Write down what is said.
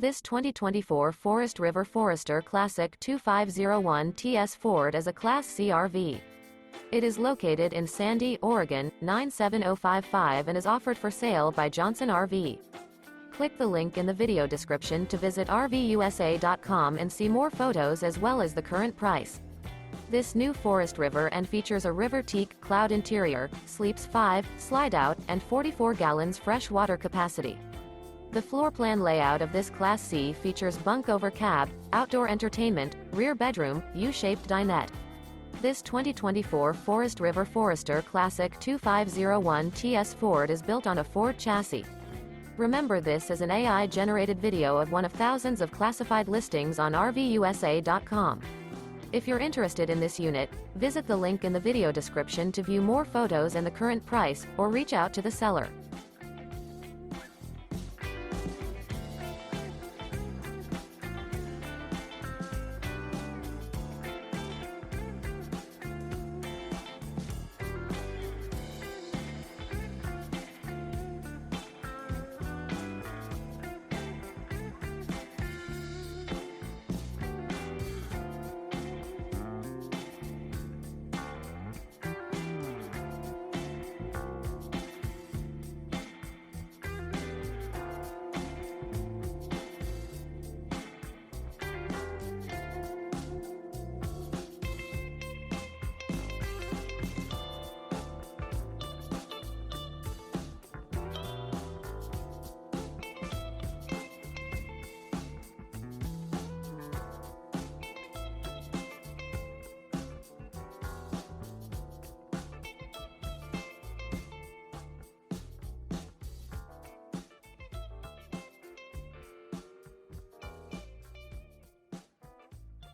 This 2024 Forest River Forester Classic 2501 TS Ford is a Class C RV. It is located in Sandy, Oregon, 97055 and is offered for sale by Johnson RV. Click the link in the video description to visit RVUSA.com and see more photos as well as the current price. This new Forest River and features a River Teak cloud interior, sleeps 5, slide-out, and 44 gallons fresh water capacity. The floor plan layout of this Class C features bunk over cab, outdoor entertainment, rear bedroom, U-shaped dinette. This 2024 Forest River Forester Classic 2501 TS Ford is built on a Ford chassis. Remember, this is an AI-generated video of one of thousands of classified listings on RVUSA.com. If you're interested in this unit, visit the link in the video description to view more photos and the current price, or reach out to the seller.